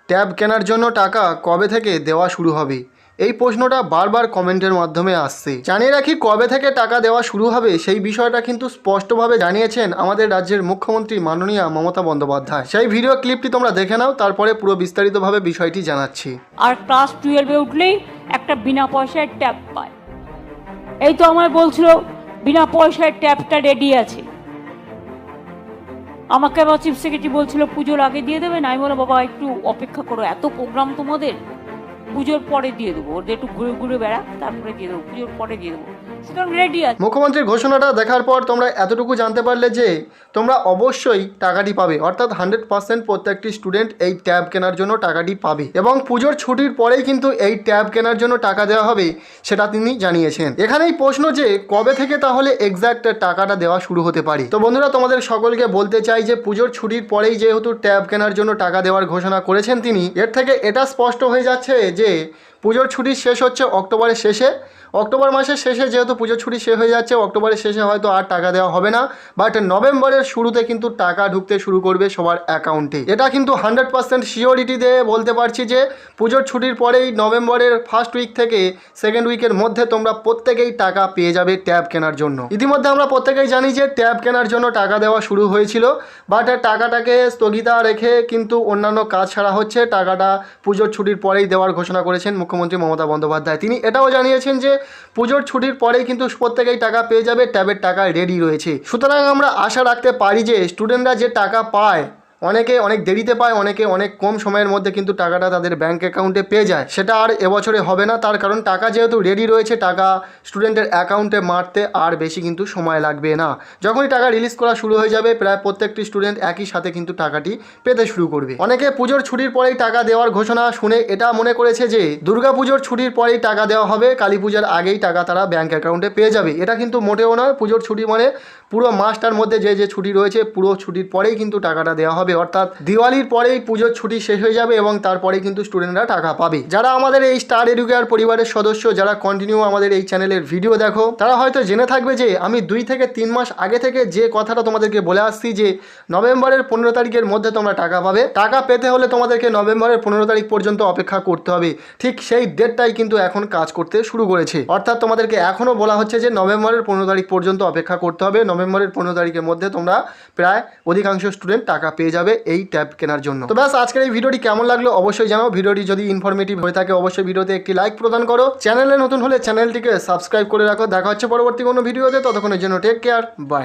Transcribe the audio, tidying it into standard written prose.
Tab কেনার জন্য টাকা কবে থেকে দেওয়া শুরু হবে? এই প্রশ্নটা বারবার কমেন্টের মাধ্যমে আসছে। জানিয়ে রাখি, কবে থেকে টাকা দেওয়া শুরু হবে সেই বিষয়টা কিন্তু স্পষ্টভাবে জানিয়েছেন আমাদের রাজ্যের মুখ্যমন্ত্রী মাননীয়া মমতা বন্দ্যোপাধ্যায়। সেই ভিডিও ক্লিপটি তোমরা দেখে নাও, তারপরে পুরো বিস্তারিতভাবে বিষয়টি জানাচ্ছি। আর ক্লাস 12-এ উঠলেই একটা বিনা পয়সায় ট্যাব পায়। এই তো আমায় বলছিল বিনা পয়সায় ট্যাবটা রেডি আছে। আমাকে আবার চিফ সেক্রেটারি বলছিল পুজোর আগে দিয়ে দেবেন। আমি বললাম বাবা একটু অপেক্ষা করো, এত প্রোগ্রাম তোমাদের, পুজোর পরে দিয়ে দেবো, ওদের একটু ঘুরে ঘুরে বেড়া, তারপরে দিয়ে দেবো, পুজোর পরে দিয়ে দেবো, সুতরাং রেডি আছে। মুখ্যমন্ত্রীর ঘোষণাটা দেখার পর তোমরা এতটুকু জানতে পারলে যে তোমরা অবশ্যই টাকাটি পাবে, অর্থাৎ 100% প্রত্যেকটি স্টুডেন্ট এই ট্যাব কেনার জন্য টাকাটি পাবে এবং পুজোর ছুটির পরেই কিন্তু এই ট্যাব কেনার জন্য টাকা দেওয়া হবে, সেটা তিনি জানিয়েছেন। এখানেই প্রশ্ন যে কবে থেকে তাহলে এক্স্যাক্ট টাকাটা দেওয়া শুরু হতে পারে। তো বন্ধুরা, তোমাদের সকলকে বলতে চাই যে পুজোর ছুটির পরেই যেহেতু ট্যাব কেনার জন্য টাকা দেওয়ার ঘোষণা করেছেন তিনি, এর থেকে এটা স্পষ্ট হয়ে যাচ্ছে যে পুজোর ছুটি শেষ হচ্ছে অক্টোবরের শেষে। অক্টোবর মাসের শেষে যেহেতু পুজোর ছুটি শেষ হয়ে যাচ্ছে, অক্টোবরের শেষে হয়তো আর টাকা দেওয়া হবে না, বাট নভেম্বরের শুরুতে কিন্তু টাকা ঢুকতে শুরু করবে সবার অ্যাকাউন্টে। এটা কিন্তু 100% শিওরিটি দিয়ে বলতে পারছি যে পুজোর ছুটির পরেই নভেম্বরের ফার্স্ট উইক থেকে সেকেন্ড উইকের মধ্যে তোমরা প্রত্যেকেই টাকা পেয়ে যাবে ট্যাব কেনার জন্য। ইতিমধ্যে আমরা প্রত্যেকেই জানি যে ট্যাব কেনার জন্য টাকা দেওয়া শুরু হয়েছিল, বাট টাকাটাকে স্থগিতা রেখে কিন্তু অন্যান্য কাজ ছাড়া হচ্ছে। টাকাটা পুজোর ছুটির পরেই দেওয়ার ঘোষণা করেছেন মুখ্যমন্ত্রী মমতা বন্দ্যোপাধ্যায়। তিনি এটাও জানিয়েছেন যে পুজোর ছুটির পরেই কিন্তু প্রত্যেকেই টাকা পেয়ে যাবে, ট্যাবের টাকা রেডি রয়েছে। সুতরাং আমরা আশা রাখতে পারি যে স্টুডেন্টরা যে টাকা পায়, অনেকে অনেক দেরিতে পায়, অনেকে অনেক কম সময়ের মধ্যে কিন্তু টাকাটা তাদের ব্যাঙ্ক অ্যাকাউন্টে পেয়ে যায়। সেটা আর এবছরে হবে না, তার কারণ টাকা যেহেতু রেডি রয়েছে, টাকা স্টুডেন্টের অ্যাকাউন্টে মারতে আর বেশি কিন্তু সময় লাগবে না। যখনই টাকা রিলিজ করা শুরু হয়ে যাবে, প্রায় প্রত্যেকটি স্টুডেন্ট একই সাথে কিন্তু টাকাটি পেতে শুরু করবে। অনেকে পুজোর ছুটির পরেই টাকা দেওয়ার ঘোষণা শুনে এটা মনে করেছে যে দুর্গা পুজোর ছুটির পরেই টাকা দেওয়া হবে, কালী পূজার আগেই টাকা তারা ব্যাঙ্ক অ্যাকাউন্টে পেয়ে যাবে। এটা কিন্তু মোটেও নয়। পুজোর ছুটি মানে পুরো মাসটার মধ্যে যে ছুটি রয়েছে, পুরো ছুটির পরেই কিন্তু টাকাটা দেওয়া হবে, অর্থাৎ দিওয়ালির পরেই পুজোর ছুটি শেষ হয়ে যাবে এবং তারপরেই কিন্তু স্টুডেন্টরা টাকা পাবে। যারা আমাদের এই স্টার এডুকেয়ার পরিবারের সদস্য, যারা কন্টিনিউ আমাদের এই চ্যানেলের ভিডিও দেখো, তারা হয়তো জেনে থাকবে যে আমি 2 থেকে 3 মাস আগে থেকে যে কথাটা তোমাদেরকে বলে আসছি যে নভেম্বরের 15 তারিখের মধ্যে তোমরা টাকা পাবে। টাকা পেতে হলে তোমাদেরকে নভেম্বরের 15 তারিখ পর্যন্ত অপেক্ষা করতে হবে। ঠিক সেই ডেটটাই কিন্তু এখন কাজ করতে শুরু করেছে, অর্থাৎ তোমাদেরকে এখনও বলা হচ্ছে যে নভেম্বরের 15 তারিখ পর্যন্ত অপেক্ষা করতে হবে। নভেম্বরের 15 তারিখের মধ্যে তোমরা প্রায় অধিকাংশ স্টুডেন্ট টাকা পেয়ে যাবে এই ট্যাব কেনার জন্য। তো ব্যাস, আজকের এই ভিডিওটি কেমন লাগলো অবশ্যই জানাও। ভিডিওটি যদি ইনফরমেটিভ হয়ে থাকে অবশ্যই ভিডিওতে একটি লাইক প্রদান করো। চ্যানেলে নতুন হলে চ্যানেলটিকে সাবস্ক্রাইব করে রাখো। দেখা হচ্ছে পরবর্তী কোনো ভিডিওতে, ততক্ষণের জন্য টেক কেয়ার, বাই।